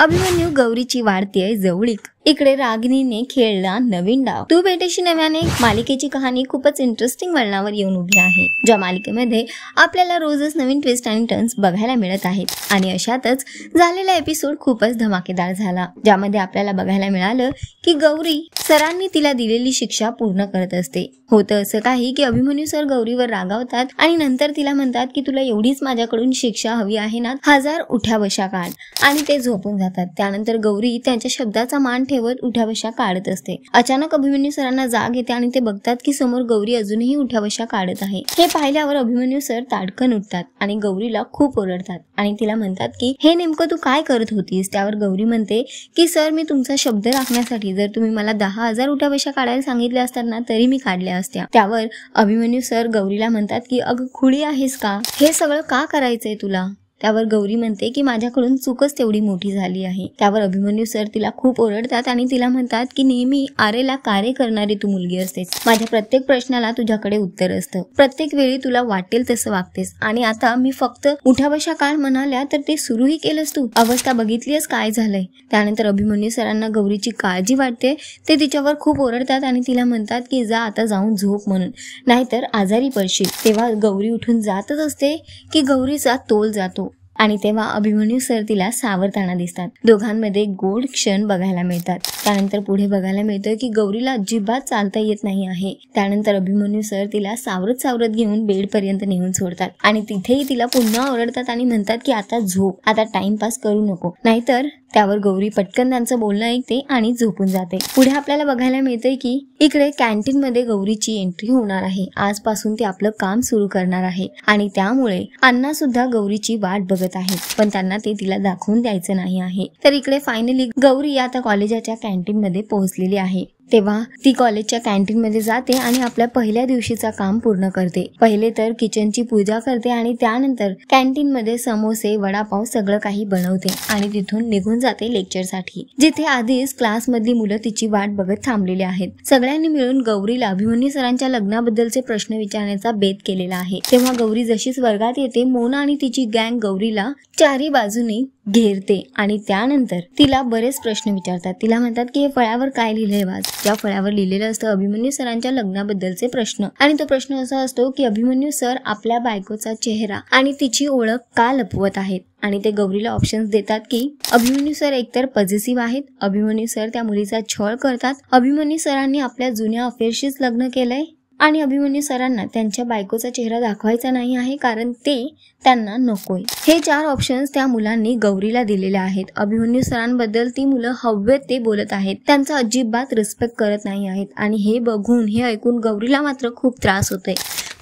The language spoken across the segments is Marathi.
अभिमन्यू गौरीची वाढतीये जवळीक। इकडे रागिनीने खेळला नवीन डाव। तू भेटेशी नव्याने मालिकेची कहाणी खूपच इंटरेस्टिंग वळणावर येऊन उभी आहे, ज्या मालिकेमध्ये आपल्याला रोजच नवीन ट्विस्ट आणि टर्न्स बघायला मिळत आहेत। आणि अशातच झालेला एपिसोड खूपच धमाकेदार झाला, ज्यामध्ये आपल्याला बघायला मिळालं की गौरी सरांनी तिला दिलेली शिक्षा पूर्ण करत असते। होतं असं काही की अभिमन्यू सर गौरीवर रागावतात आणि नंतर तिला म्हणतात की तुला एवढीच माझ्याकडून शिक्षा हवी आहे ना, 1000 उठ्या बशा काढ, आणि ते झोपून जातात। त्यानंतर गौरी त्यांच्या शब्दाचा मान ठेवत उठ्या बशा काढत असते। अचानक अभिमन्यू सरांना जाग येते आणि ते बघतात की समोर गौरी अजूनही उठ्या बशा काढत आहे। हे पाहिल्यावर अभिमन्यू सर ताडकन उठतात आणि गौरीला खूप ओरडतात आणि तिला म्हणतात की हे नेमकं तू काय करत होतीस। त्यावर गौरी म्हणते की सर, मी तुमचा शब्द राखण्यासाठी जर तुम्ही मला 10,000 उठ्या बशा काढायला सांगितले असतात ना, तरी मी काढल्या असत्या। त्यावर अभिमन्यू सर गौरीला म्हणतात की अगं खुळी आहेस का, हे सगळं का करायचंय तुला। त्यावर गौरी म्हणते की माझ्याकडून चूकच तेवढी मोठी झाली आहे। त्यावर अभिमन्यू सर तिला खूप ओरडतात आणि तिला म्हणतात की नेहमी आरेला कार्य करणारी तू मुलगी असतेस, माझ्या प्रत्येक प्रश्नाला तुझ्याकडे उत्तर असतं, प्रत्येक वेळी तुला वाटेल तसं वागतेस, आणि आता मी फक्त उठ्या बशा काढ म्हणाल्या तर ते सुरूही केलंस तू। अवस्था बघितलीस काय झालंय। त्यानंतर अभिमन्यू सरांना गौरीची काळजी वाटते, ते तिच्यावर खूप ओरडतात आणि तिला म्हणतात की जा आता जाऊन झोप म्हणून, नाहीतर आजारी पडशील। तेव्हा गौरी उठून जातच असते की गौरीचा तोल जातो आणि तेव्हा अभिमन्यू सर तिला सावरताना दिसतात। दोघांमध्ये गोड क्षण बघायला मिळतात। त्यानंतर पुढे बघायला मिळतं की गौरीला अजिबात चालता येत नाही आहे। त्यानंतर अभिमन्यू सर तिला सावरत सावरत घेऊन बेड पर्यंत नेऊन सोडतात आणि तिथेही तिला पुन्हा ओरडतात आणि म्हणतात की आता झोप, आता टाइमपास करू नको, नाहीतर। त्यावर गौरी पटकन त्यांचं बोलणं ऐकते आणि झोपून जाते। पुढे आपल्याला बघायला मिळतंय की इकडे कॅन्टीन मध्ये गौरीची एंट्री होणार आहे। आजपासून ती आपलं काम सुरू करणार आहे आणि त्यामुळे अण्णा सुद्धा गौरीची वाट बघत आहेत, पण त्यांना ते तिला दाखवून द्यायचं नाही आहे। तर इकडे फायनली गौरी आता कॉलेजाच्या कॅन्टीन मध्ये पोहोचलेली आहे। तेव्हा ती कॉलेजच्या कॅन्टीन मध्ये जाते आणि आपल्या पहिल्या दिवशीचा काम पूर्ण करते। पहिले तर किचनची पूजा करते आणि त्यानंतर कॅन्टीन मध्ये समोसे, वडापाव सगळं काही बनवते आणि तिथून निघून जाते लेक्चर साठी, जिथे आधीच क्लास मधली मुलं तिची वाट बघत थांबलेली आहेत। सगळ्यांनी मिळून गौरीला अभिमन्यू सरांच्या लग्नाबद्दलचे प्रश्न विचारण्याचा बेत केलेला आहे। तेव्हा गौरी जशीच वर्गात येते, मोना आणि तिची गँग गौरीला चारी बाजूने घेरते आणि त्यानंतर तिला बरेच प्रश्न विचारतात। तिला म्हणतात की हे फळ्यावर काय लिहिलंय वाच। ज्या फळ्यावर लिहिलेलं असतं अभिमन्यू सरांच्या लग्नाबद्दलचे प्रश्न, आणि तो प्रश्न असा असतो की अभिमन्यू सर आपल्या बायकोचा चेहरा आणि तिची ओळख का लपवत आहेत, आणि ते गौरीला ऑप्शन्स देतात की अभिमन्यू सर एकतर पॉझिटिव्ह आहेत, अभिमन्यू सर त्या मुलीचा छळ करतात, अभिमन्यू सरांनी आपल्या जुन्या अफेअरशीच लग्न केलंय, आणि अभिमन्यू सरांना त्यांच्या बायकोचा चेहरा दाखवायचा नाही आहे कारण ते त्यांना नकोय। हे 4 ऑप्शन्स त्या मुलांनी गौरीला दिलेले आहेत। अभिमन्यू सरांबद्दल ती मुलं हवेत ते बोलत आहेत, त्यांचा अजिबात रिस्पेक्ट करत नाही आहेत, आणि हे बघून हे ऐकून गौरीला मात्र खूप त्रास होतोय,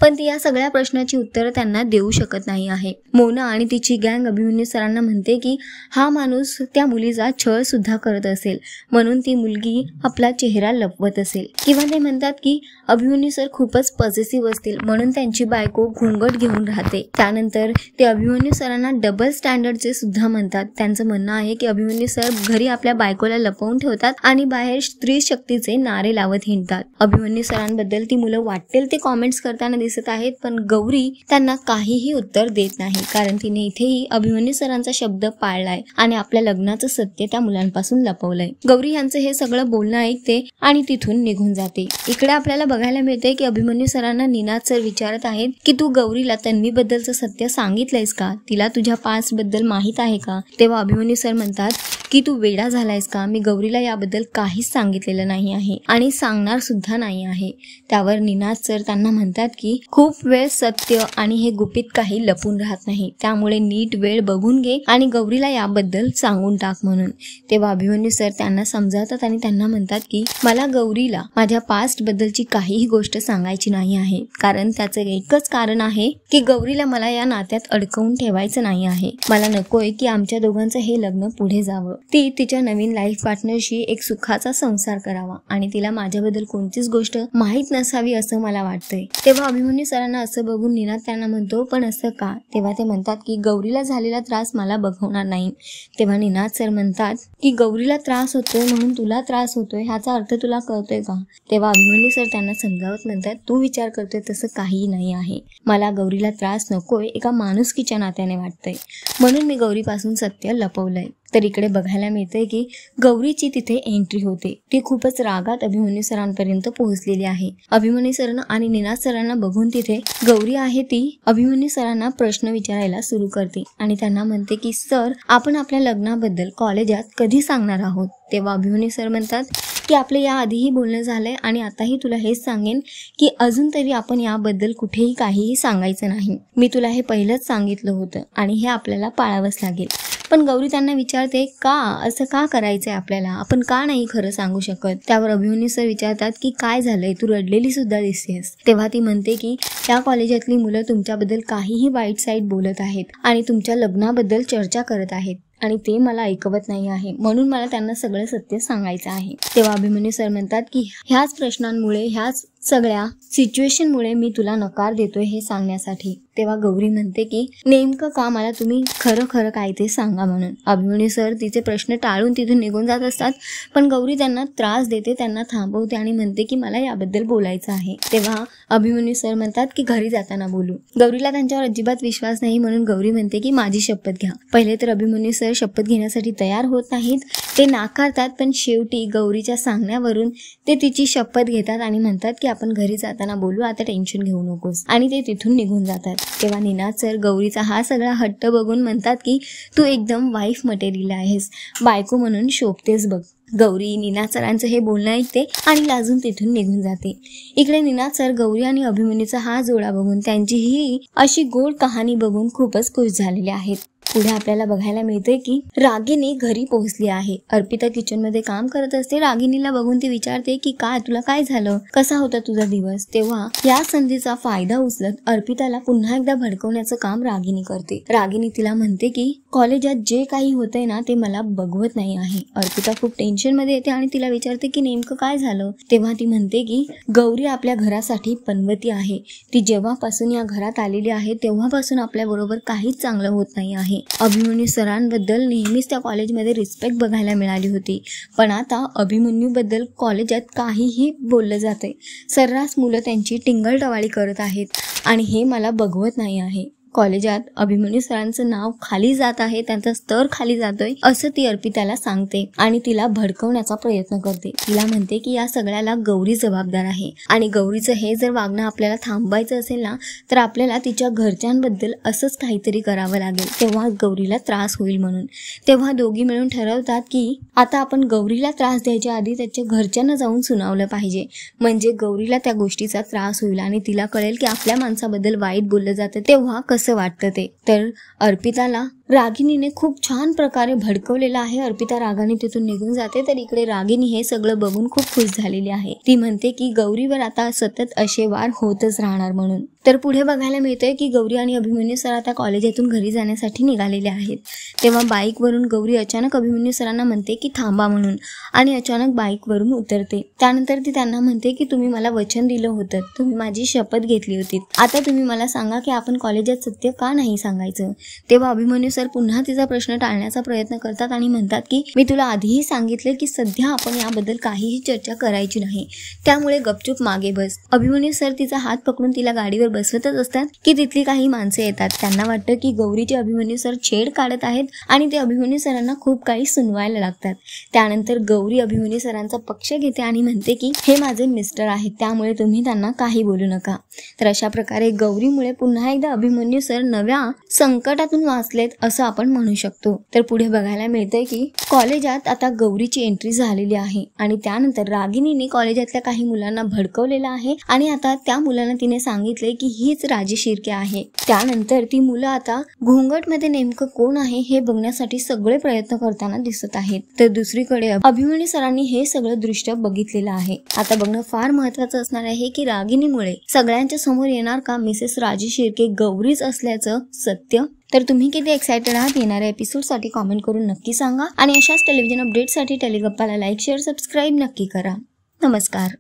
पण ती या सगळ्या प्रश्नाची उत्तरं त्यांना देऊ शकत नाही आहे। मोना आणि तिची गँग अभिमन्यू सरांना म्हणते की हा माणूस त्या मुलीचा छळ सुद्धा करत असेल, म्हणून ती मुलगी आपला चेहरा लपवत असेल, किंवा ते म्हणतात की अभिमन्यू सर खूपच पॉझिटिव्ह असतील म्हणून त्यांची बायको घुंगट घेऊन राहते। त्यानंतर ते अभिमन्यू सरांना डबल स्टँडर्डचे सुद्धा म्हणतात। त्यांचं म्हणणं आहे की अभिमन्यू सर घरी आपल्या बायकोला लपवून ठेवतात आणि बाहेर स्त्री शक्तीचे नारे लावत हिंडतात। अभिमन्यू सरांबद्दल ती मुलं वाटेल ते कॉमेंट्स करताना दिसत आहेत, पण गौरी त्यांना काहीही उत्तर देत नाही, कारण तिने इथेही अभिमन्यू सरांचा शब्द पाळलाय आणि आपल्या लग्नाचं सत्य त्या मुलांपासून लपवलंय। गौरी यांचं हे सगळं बोलणं ऐकते आणि तिथून निघून जाते। इकडे आपल्याला बघायला मिळते की अभिमन्यू सरांना निनाद सर विचारत आहेत की तू गौरीला तन्वी बद्दलचं सत्य सांगितलंयस का, तिला तुझ्या पास्ट बद्दल माहित आहे का। तेव्हा अभिमन्यू सर म्हणतात की तू वेडा झालायस का, मी गौरीला याबद्दल काहीच सांगितलेलं नाही आहे आणि सांगणार सुद्धा नाही आहे। त्यावर निनाद सर त्यांना म्हणतात की खूप वेळ सत्य आणि हे गुपित काही लपून राहत नाही, त्यामुळे नीट वेळ बघून घे आणि गौरीला याबद्दल सांगून टाक म्हणून। तेव्हा अभिमन्यू सर त्यांना समजावतात आणि त्यांना म्हणतात की मला गौरीला माझ्या पास्ट बद्दलची काहीही गोष्ट सांगायची नाही आहे, कारण त्याचं एकच कारण आहे की गौरीला मला या नात्यात अडकवून ठेवायचं नाही आहे। मला नकोय की आमच्या दोघांचं हे लग्न पुढे जावं, ती तिच्या नवीन लाईफ पार्टनरशी एक सुखाचा संसार करावा आणि तिला माझ्याबद्दल कोणतीच गोष्ट माहीत नसावी असं मला वाटतंय। तेव्हा अभिमन्यू सरांना असं बघून निनाद त्यांना म्हणतो पण असं का। तेव्हा ते म्हणतात की गौरीला झालेला त्रास मला बघवणार नाही। तेव्हा निनाद सर म्हणतात की गौरीला त्रास होतोय म्हणून तुला त्रास होतोय, ह्याचा अर्थ तुला कळतोय का। तेव्हा अभिमन्यू सर त्यांना समजावत म्हणतात तू विचार करतोय तसं काहीही नाही आहे, मला गौरीला त्रास नकोय, एका माणुसकीच्या नात्याने वाटतंय, म्हणून मी गौरीपासून सत्य लपवलंय। तर इकडे बघायला मिळतंय की गौरीची तिथे एंट्री होते. ती खूपच रागात अभिमन्यू सरांपर्यंत पोहोचलेली आहे. अभिमन्यू सरांना आणि निनाद सरांना बघून तिथे गौरी आहे ती अभिमन्यू सरांना प्रश्न विचारायला सुरू करते आणि त्यांना म्हणते की सर, आपण आपल्या लग्नाबद्दल कॉलेजात कधी सांगणार आहोत? तेव्हा अभिमन्यू सर म्हणतात की आपलं या आधीही बोलणं झालंय आणि आताही तुला हेच सांगेन की अजून तरी आपण याबद्दल कुठेही काहीही सांगायचं नाही. मी तुला हे पहिलंच सांगितलं होतं आणि हे आपल्याला पाळावंच लागेल. पण गौरी त्यांना विचारते का असं का करायचंय आपल्याला, आपण का नाही खरं सांगू शकत? त्यावर अभिमन्यू सर विचारतात की काय झालंय, तू रडलेली सुद्धा दिसतेस. तेव्हा ती म्हणते की त्या कॉलेजातली मुलं तुमच्याबद्दल काहीही वाईट साईड बोलत आहेत आणि तुमच्या लग्नाबद्दल चर्चा करत आहेत आणि ते मला ऐकवत नाही आहे, म्हणून मला त्यांना सगळं सत्य सांगायचं आहे. तेव्हा अभिमन्यू सर म्हणतात की ह्याच प्रश्नांमुळे, ह्याच सगळ्या सिच्युएशनमुळे मी तुला नकार देतोय हे सांगण्यासाठी. तेव्हा गौरी म्हणते की नेमकं का, मला तुम्ही खरं खरं काय ते सांगा म्हणून. अभिमन्यू सर तिचे प्रश्न टाळून तिथून निघून जात असतात, पण गौरी त्यांना त्रास देते, त्यांना थांबवते आणि म्हणते की मला याबद्दल बोलायचं आहे. तेव्हा अभिमन्यू सर म्हणतात की घरी जाताना बोलू. गौरीला त्यांच्यावर अजिबात विश्वास नाही, म्हणून गौरी म्हणते की माझी शपथ घ्या. पहिले तर अभिमन्यू सर शपथ घेण्यासाठी तयार होत नाहीत, ते नाकारतात, पण शेवटी गौरीच्या सांगण्यावरून ते तिची शपथ घेतात आणि म्हणतात की आपण घरी जाताना बोलू, आता टेन्शन घेऊ नकोस, आणि ते तिथून निघून जातात. तेव्हा निनाद सर गौरीचा हा सगळा हट्ट बघून म्हणतात की तू एकदम वाईफ मटेरियल आहेस, बायको म्हणून शोभतेस बघ. गौरी निनाद सरांचं हे बोलणं ऐकते आणि लाजून तिथून निघून जाते. इकडे निनाद सर गौरी आणि अभिमन्यूचा हा जोडा बघून, त्यांची ही अशी गोड कहाणी बघून खूपच खुश झालेले आहेत. पुढे आपल्याला बघायला मिळते की रागिनी घरी पोहोचली आहे. अर्पिता किचन मध्ये काम करत असते. रागिनीला बघून ती विचारते की काय, तुला काय झालं, कसा होता तुझा दिवस? तेव्हा या संधीचा फायदा उचलत अर्पिताला पुन्हा एकदा भडकवण्याचं काम रागिनी करते. रागिनी तिला म्हणते की कॉलेजात जे काही होतंय ना ते मला बघवत नाही आहे. अर्पिता खूप टेन्शन मध्ये येते आणि तिला विचारते की नेमकं काय झालं. तेव्हा ती म्हणते की गौरी आपल्या घरासाठी पनवती आहे. ती जेव्हापासून या घरात आलेली आहे तेव्हापासून आपल्या बरोबर काहीच चांगलं होत नाही आहे. अभिमन्यू सरांबद्दल नेहमीच त्या कॉलेजमध्ये रिस्पेक्ट बघायला मिळाली होती, पण आता अभिमन्यू बद्दल कॉलेजात काहीही बोललं जातंय. सर्रास मुलं त्यांची टिंगलटवाळी करत आहेत आणि हे मला बघवत नाही आहे. कॉलेजात अभिमन्यू सरांचं नाव खाली जात आहे, त्यांचा स्तर खाली जातोय असं ती अर्पिताला सांगते आणि तिला भडकवण्याचा प्रयत्न करते. तिला म्हणते की या सगळ्याला गौरी जबाबदार आहे आणि गौरीचं हे जर वागणं आपल्याला थांबवायचं असेल ना तर आपल्याला तिच्या घरच्यांबद्दल असंच काहीतरी करावं लागेल, तेव्हा गौरीला त्रास होईल म्हणून. तेव्हा दोघी मिळून ठरवतात की आता आपण गौरीला त्रास द्यायच्या आधी त्याच्या घरच्यांना जाऊन सुनावलं पाहिजे, म्हणजे गौरीला त्या गोष्टीचा त्रास होईल आणि तिला कळेल की आपल्या माणसाबद्दल वाईट बोललं जातं तेव्हा कसं वाटतं ते. तर अर्पिताला रागिनीने खूप छान प्रकारे भडकवलेलं आहे. अर्पिता रागाने तिथून निघून जाते. तर इकडे रागिनी हे सगळं बघून खूप खुश झालेली आहे. ती म्हणते की गौरीवर आता सतत असे वार होतच राहणार म्हणून. तर पुढे बघायला मिळतंय की गौरी आणि अभिमन्यू सर आता कॉलेजातून घरी जाण्यासाठी निघालेले आहेत. तेव्हा बाईकवरून गौरी अचानक अभिमन्यू सरांना म्हणते की थांबा म्हणून आणि अचानक बाईकवरून उतरते. त्यानंतर ती त्यांना म्हणते की तुम्ही मला वचन दिलं होतं, तुम्ही माझी शपथ घेतली होती, आता तुम्ही मला सांगा की आपण कॉलेजात सत्य का नाही सांगायचं. तेव्हा अभिमन्यू सर पुन्हा तिचा प्रश्न टाळण्याचा प्रयत्न करतात आणि म्हणतात की मी तुला आधीही सांगितले की सध्या आपण याबद्दल काहीही चर्चा करायची नाही, त्यामुळे गपचूप मागे बस. अभिमन्यू सर तिचा हात पकडून तिला गाडीवर बसवतच असतात की तिथली काही माणसे येतात. त्यांना वाटतं की गौरीचे अभिमन्यू सर छेड काढत आहेत आणि ते अभिमन्यू सरांना खूप काही सुनवायला लागतात. त्यानंतर गौरी अभिमन्यू सरांचा पक्ष घेते आणि म्हणते की हे माझे मिस्टर आहेत, त्यामुळे तुम्ही त्यांना काही बोलू नका. तर अशा प्रकारे गौरीमुळे पुन्हा एकदा अभिमन्यू सर नव्या संकटातून वाचलेत असं आपण म्हणू शकतो. तर पुढे बघायला मिळतंय की कॉलेजात आता गौरीची एंट्री झालेली आहे आणि त्यानंतर रागिनीने कॉलेजातल्या काही मुलांना भडकवलेलं आहे आणि आता त्या मुलांना तिने सांगितले की हीच राजी शिर्के आहे. त्यानंतर ती मुलं आता घोंगटमध्ये नेमकं कोण आहे हे बघण्यासाठी सगळे प्रयत्न करताना दिसत आहेत. तर दुसरीकडे अभिमन्यू सरांनी हे सगळं दृश्य बघितलेलं आहे. आता बघणं फार महत्वाचं असणार आहे की रागिनीमुळे सगळ्यांच्या समोर येणार का मिसेस राजी शिर्के गौरीच असल्याचं सत्य. तर तुम्ही किती एक्सायटेड आहात येणाऱ्या एपिसोडसाठी कॉमेंट करून नक्की सांगा आणि अशाच टेलिव्हिजन अपडेटसाठी टेलिगप्पाला लाईक, शेअर, सबस्क्राईब नक्की करा. नमस्कार.